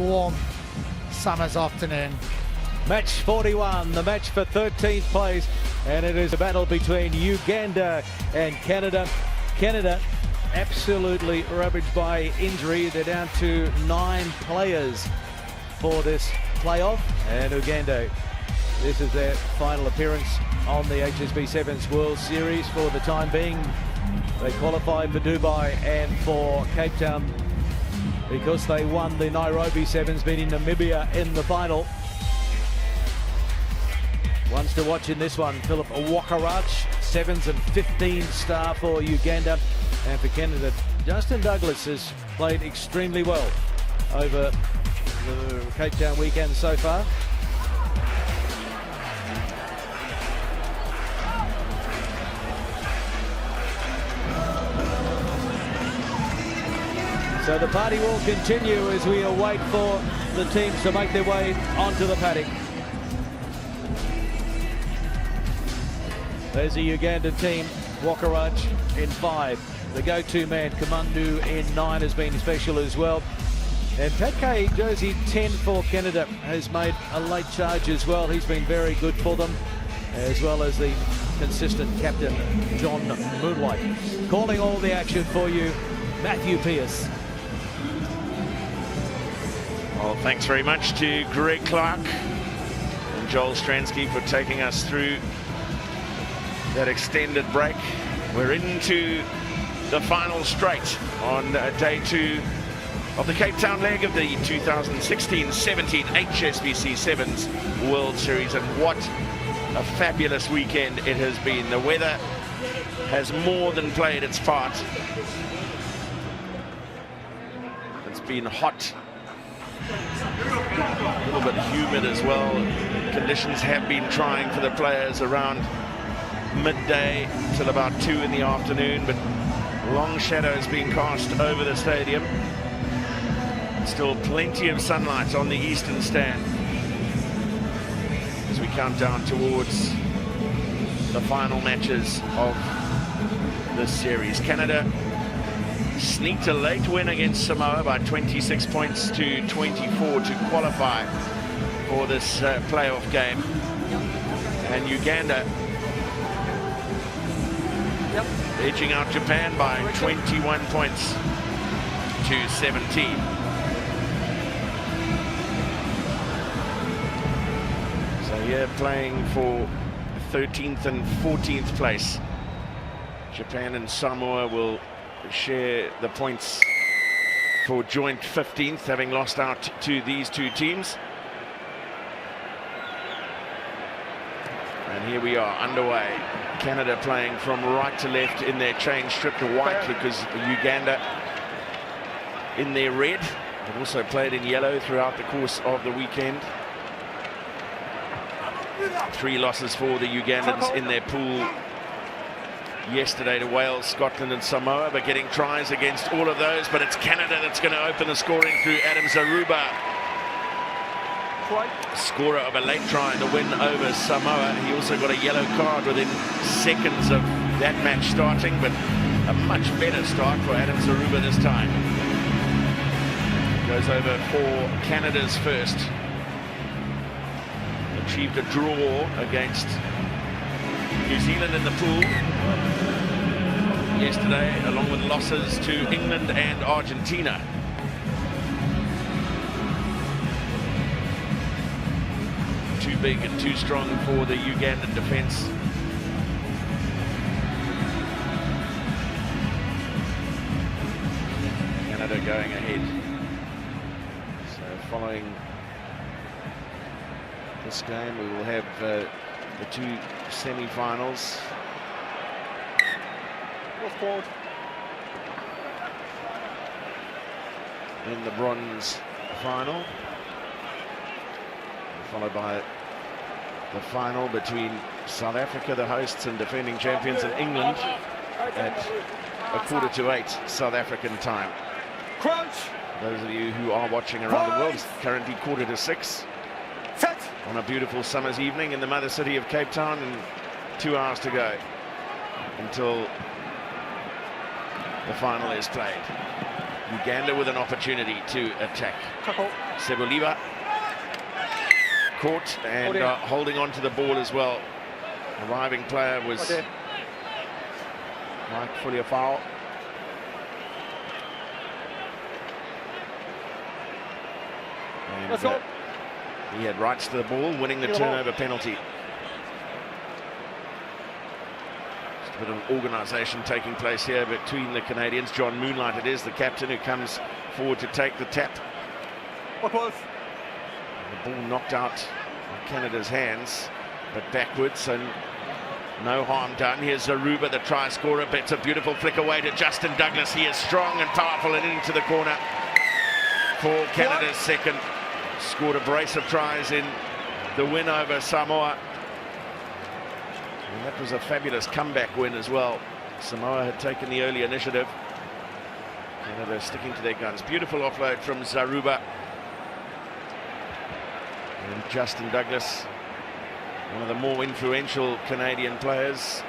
warm summer's afternoon. Match 41, the match for 13th place, and it is a battle between Uganda and Canada. Canada absolutely ravaged by injury. They're down to 9 players for this playoff, and Uganda, this is their final appearance on the HSB Sevens World Series for the time being. They qualified for Dubai and for Cape Town because they won the Nairobi Sevens, beating Namibia in the final. Ones to watch in this one, Philip Wakarach, 7s and 15 star for Uganda. And for Canada, Justin Douglas has played extremely well over the Cape Town weekend so far. So the party will continue as we await for the teams to make their way onto the paddock. There's a Uganda team, Wakarach in 5. The go-to man, Kamundu, in 9 has been special as well. And Patke, jersey 10 for Canada, has made a late charge as well. He's been very good for them, as well as the consistent captain, John Moonlight. Calling all the action for you, Matthew Pearce. Well, thanks very much to Greg Clark and Joel Stransky for taking us through that extended break. We're into the final straight on day 2 of the Cape Town leg of the 2016-17 HSBC Sevens World Series, and what a fabulous weekend it has been. The weather has more than played its part. It's been hot, a little bit humid as well. Conditions have been trying for the players around midday till about 2 in the afternoon, but long shadows being cast over the stadium. Still plenty of sunlight on the eastern stand as we count down towards the final matches of this series. Canada sneaked a late win against Samoa by 26 points to 24 to qualify for this playoff game. And Uganda edging out Japan by 21 points to 17. So here playing for 13th and 14th place. Japan and Samoa will share the points for joint 15th, having lost out to these two teams. And here we are underway. Canada playing from right to left in their change strip to white, because Uganda in their red. They've also played in yellow throughout the course of the weekend. 3 losses for the Ugandans in their pool yesterday to Wales, Scotland and Samoa, but getting tries against all of those. But it's Canada that's going to open the scoring through Adam Zaruba, scorer of a late try in the win over Samoa. He also got a yellow card within seconds of that match starting, but a much better start for Adam Zaruba this time. Goes over for Canada's first. Achieved a draw against New Zealand in the pool yesterday, along with losses to England and Argentina. Too big and too strong for the Ugandan defence. Canada going ahead. So following this game, we will have the 2 semi-finals. In the bronze final, followed by the final between South Africa, the hosts and defending champions, and England at 7:45 South African time. Those of you who are watching around the world, it's currently 6:45 on a beautiful summer's evening in the mother city of Cape Town, and 2 hours to go until the final is played. Uganda with an opportunity to attack. Seboliva caught and holding on to the ball as well. Arriving player was Mike Fuliafao. And he had rights to the ball, winning the turnover penalty. Just a bit of organisation taking place here between the Canadians. John Moonlight it is, the captain, who comes forward to take the tap. The ball knocked out of Canada's hands, but backwards, and no harm done. Here's Zaruba, the try scorer, but it's a beautiful flick away to Justin Douglas. He is strong and powerful and into the corner for Canada's second. Scored a brace of tries in the win over Samoa. And that was a fabulous comeback win as well. Samoa had taken the early initiative. Canada sticking to their guns. Beautiful offload from Zaruba. And Justin Douglas, one of the more influential Canadian players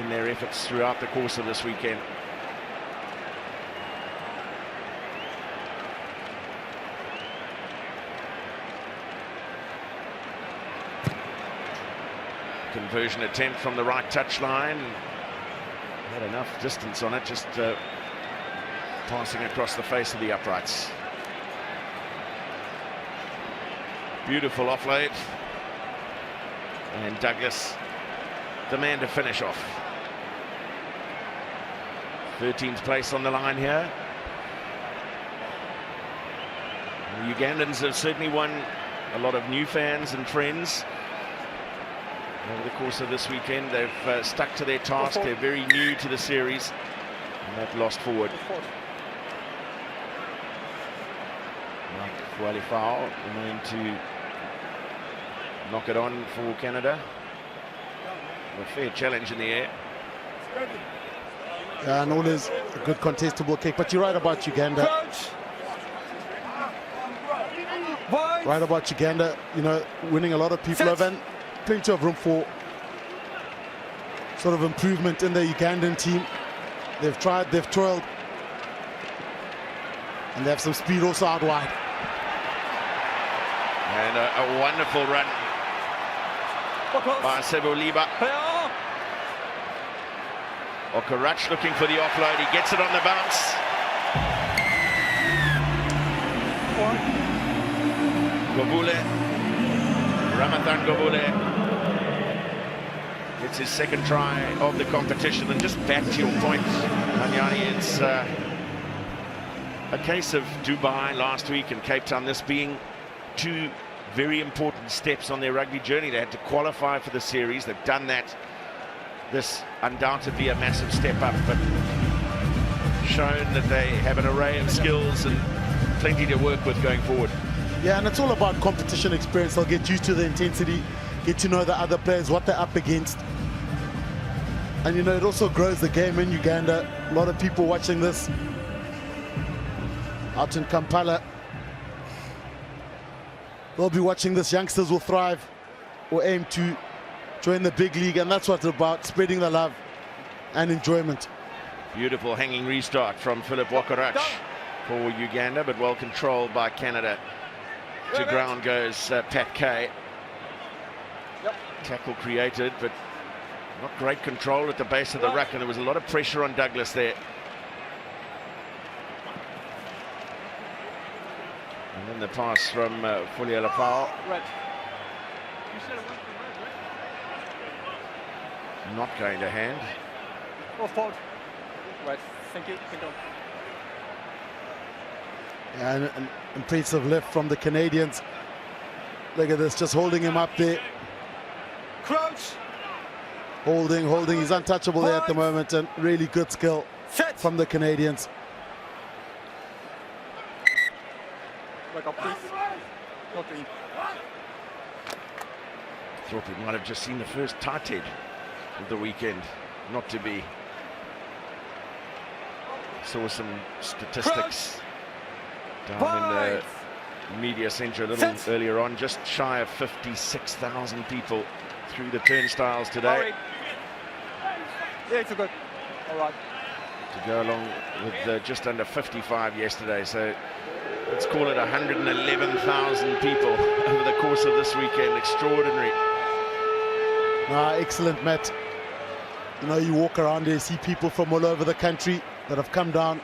in their efforts throughout the course of this weekend. Conversion attempt from the right touchline. Had enough distance on it, just passing across the face of the uprights. Beautiful offload. And Douglas, the man to finish off. 13th place on the line here. The Ugandans have certainly won a lot of new fans and friends over the course of this weekend. They've stuck to their task. They're very new to the series, and they've lost forward. Mike Fualifao going to knock it on for Canada. A fair challenge in the air. And always a good contestable kick. But you're right about Uganda. Right about Uganda, you know, winning a lot of people over, and plenty of room for sort of improvement in the Ugandan team. They've tried, they've toiled, and they have some speed also out wide. And a wonderful run by Seboliva. Okarach looking for the offload. He gets it on the bounce. Gobule, Ramathan Gobule gets his second try of the competition. And just back to your point, Kanyani, it's a case of Dubai last week and Cape Town, this being two very important steps on their rugby journey. They had to qualify for the series. They've done that. This undoubtedly a massive step up, but shown that they have an array of skills and plenty to work with going forward. Yeah, and it's all about competition experience. They'll get used to the intensity, get to know the other players, what they're up against. And you know, it also grows the game in Uganda. A lot of people watching this out in Kampala, they'll be watching this. Youngsters will thrive or aim to join the big league, and that's what it's about, spreading the love and enjoyment. Beautiful hanging restart from Philip Wakarach for Uganda, but well controlled by Canada. To ground goes Pat Kay. Tackle created, but not great control at the base of the ruck, and there was a lot of pressure on Douglas there. And then the pass from Fulialafao. Not going to hand. Right, thank you. Yeah, and an impressive lift from the Canadians. Look at this, just holding him up there. Crouch. Holding. He's untouchable there at the moment, and really good skill from the Canadians. Back up, please. Not in. Thought we might have just seen the first tight head of the weekend. Not to be. Saw some statistics down in the media centre a little earlier on. Just shy of 56,000 people through the turnstiles today. Yeah, it's good. All right. to go along with just under 55 yesterday. So let's call it 111,000 people over the course of this weekend. Extraordinary. Excellent, Matt. You know, you walk around there, see people from all over the country that have come down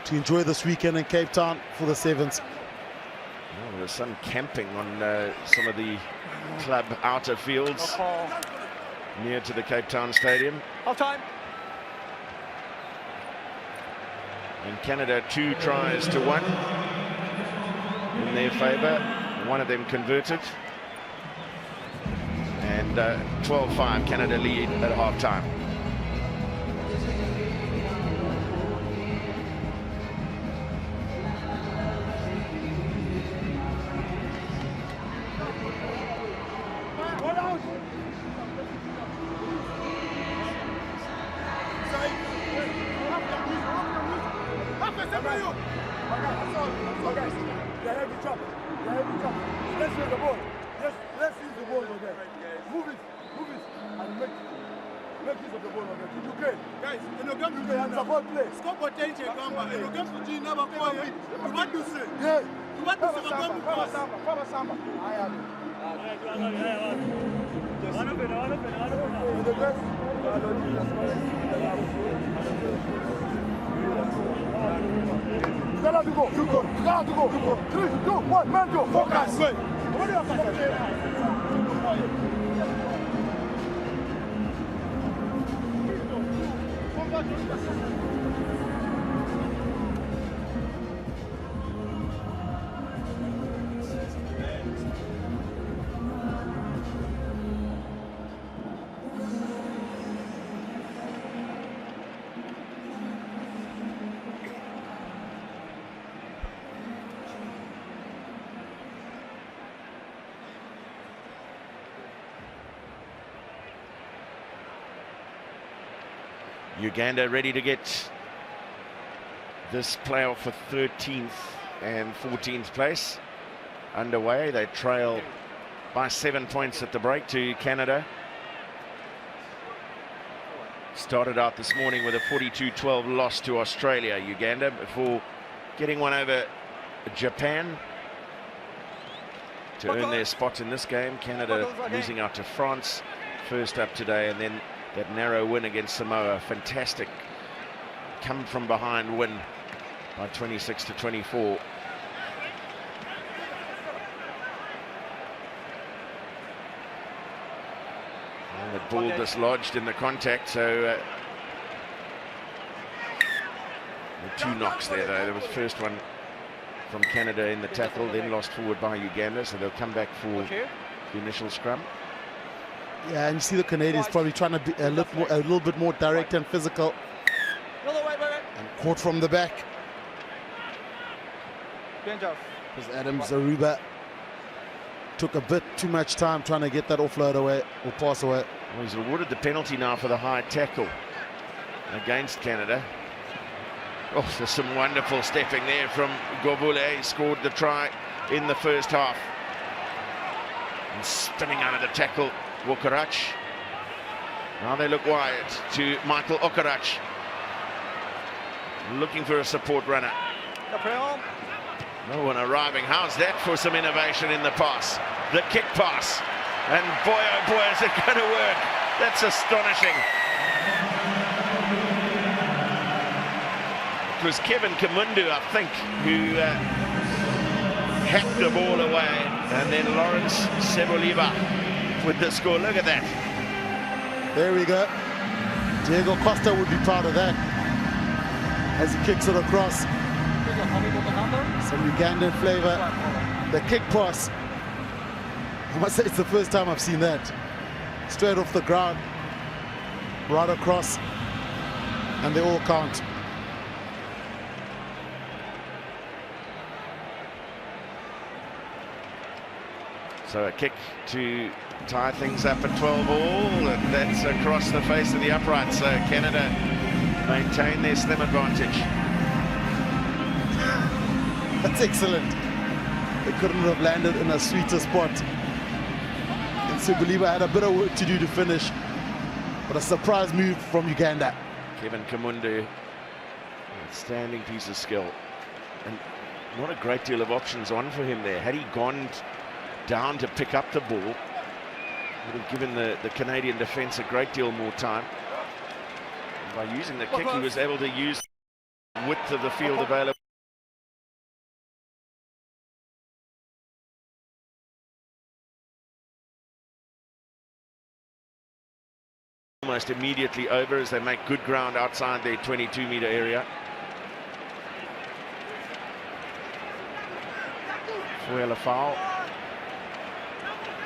to enjoy this weekend in Cape Town for the Sevens. Oh, there's some camping on some of the club outer fields near to the Cape Town Stadium. Half time. And Canada 2 tries to 1 in their favour. One of them converted. And 12-5 Canada lead at half time. Let's use the ball. Let's use the ball again. Move it, and make use of the ball again. You can. Guys, in the game, you can support play. Score potential, Gamba. In the game, you never go away. You want to say? Yeah. You want to say the game because? Fama Samba. I am. The best. You got to go. You got to go. 3, 2, 1, man, go. Focus. What do you have? Uganda ready to get this playoff for 13th and 14th place underway. They trail by 7 points at the break to Canada. Started out this morning with a 42-12 loss to Australia, Uganda, before getting one over Japan to earn their spot in this game. Canada losing out to France first up today, and then that narrow win against Samoa. Fantastic come from behind win by 26-24. And the ball dislodged in the contact, so there were 2 knocks there though. There was the first one from Canada in the tackle, then lost forward by Uganda, so they'll come back for the initial scrum. Yeah, and you see the Canadians probably trying to be a little bit more direct and physical. And caught from the back. Because Adams Aruba took a bit too much time trying to get that offload away or pass away. Well, he's awarded the penalty now for the high tackle against Canada. Oh, there's some wonderful stepping there from Govule. He scored the try in the first half. And spinning out of the tackle, Wokarach. Now they look wide to Michael Okarach, looking for a support runner. No one arriving. How's that for some innovation in the pass? The kick pass. And boy, oh boy, is it going to work. That's astonishing. It was Kevin Kamundu, I think, who hacked the ball away. And then Lawrence Seboliva with the score. Look at that. There we go. Diego Costa would be proud of that as he kicks it across. Some Ugandan flavor. The kick pass. I must say it's the first time I've seen that. Straight off the ground, right across, and they all count. So a kick to tie things up at 12 all, and that's across the face of the upright. So Canada maintain their slim advantage. That's excellent. They couldn't have landed in a sweeter spot. And Seboliva had a bit of work to do to finish, but a surprise move from Uganda. Kevin Kamundu Outstanding piece of skill. And not a great deal of options on for him there. Had he gone down to pick up the ball, would have given the Canadian defence a great deal more time. And by using the kick, he was able to use the width of the field available. Almost immediately over as they make good ground outside their 22-metre area. Fuela foul.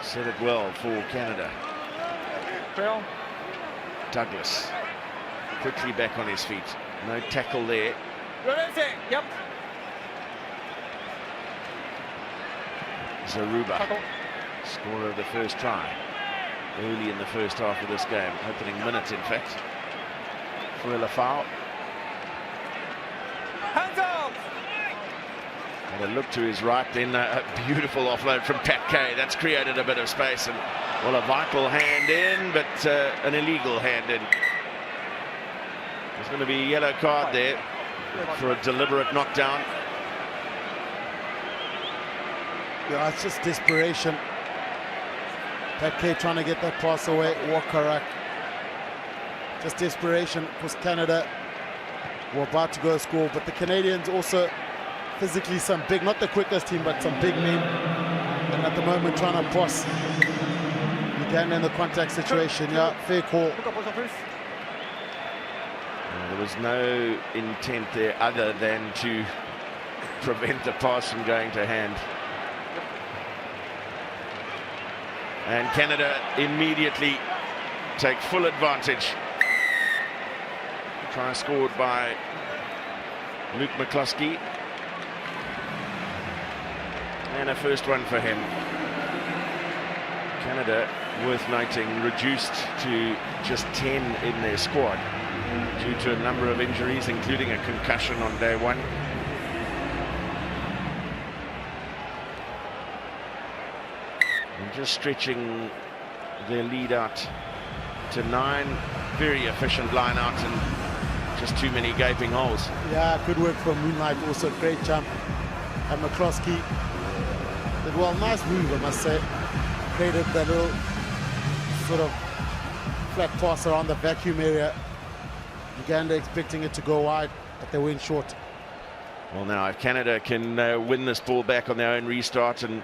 Set it well for Canada. Douglas quickly back on his feet. No tackle there. Yep. Zaruba, scorer of the first try. Early in the first half of this game, opening minute in fact. Fuela foul. Hands up! And a look to his right, then a beautiful offload from Pat Kay. That's created a bit of space, and well, a vital hand in, but an illegal hand in. There's going to be a yellow card there for a deliberate knockdown. Yeah, it's just desperation. Pat Kay trying to get that pass away, Wakarak. Just desperation, because Canada were about to go score, but the Canadians also physically some big, not the quickest team, but some big men. And at the moment trying to boss Uganda in the contact situation. Yeah, fair call. There was no intent there other than to prevent the pass from going to hand. And Canada immediately take full advantage. Try scored by Luke McCluskey. And a first one for him. Canada, worth noting, reduced to just 10 in their squad due to a number of injuries, including a concussion on day one. And just stretching their lead out to 9. Very efficient line out and just too many gaping holes. Yeah, good work from Moonlight, also great jump. And McCluskey did well, nice move I must say. Created that little sort of flat pass around the vacuum area. Uganda expecting it to go wide, but they went short. Well, now if Canada can win this ball back on their own restart and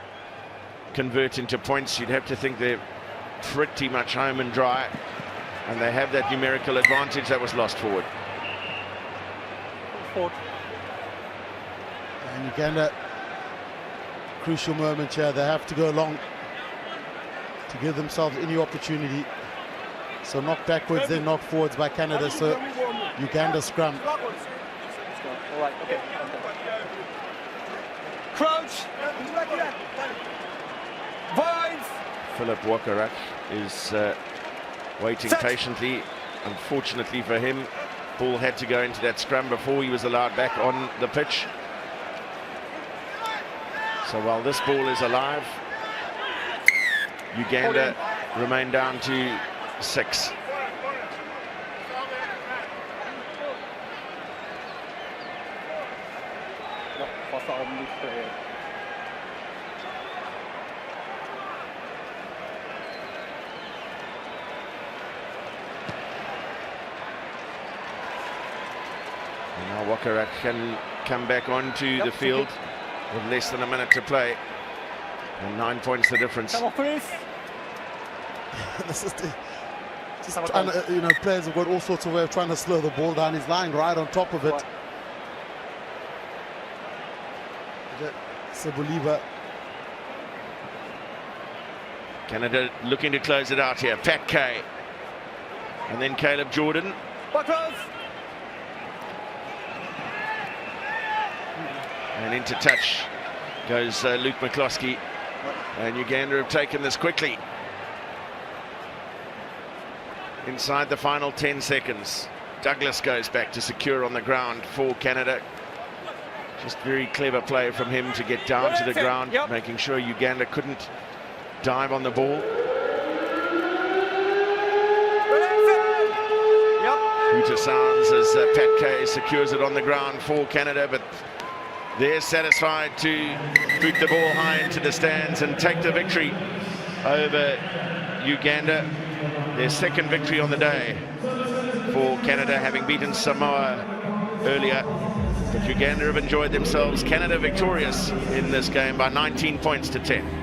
convert into points, you'd have to think they're pretty much home and dry, and they have that numerical advantage that was lost forward. And Uganda, crucial moment here, they have to go long to give themselves any opportunity. So knocked backwards, then knocked forwards by Canada, so Uganda scrum. All right, okay. Crouch! Vines! Philip Wakarak is waiting patiently. Unfortunately for him, ball had to go into that scrum before he was allowed back on the pitch. So while this ball is alive, Uganda remain down to 6. And now Wakarak can come back onto the field with less than a minute to play. And 9 points the difference. This is just trying to, players have got all sorts of way of trying to slow the ball down. He's lying right on top of it. Sebuliba. Canada looking to close it out here. Pat Kay. And then Caleb Jordan. And into touch goes Luke McCluskey. And Uganda have taken this quickly. Inside the final 10 seconds. Douglas goes back to secure on the ground for Canada. Just very clever play from him to get down to the ground, making sure Uganda couldn't dive on the ball. Hooter sounds as Pat Kay secures it on the ground for Canada, but they're satisfied to boot the ball high into the stands and take the victory over Uganda. Their second victory on the day for Canada, having beaten Samoa earlier. But Uganda have enjoyed themselves. Canada victorious in this game by 19 points to 10.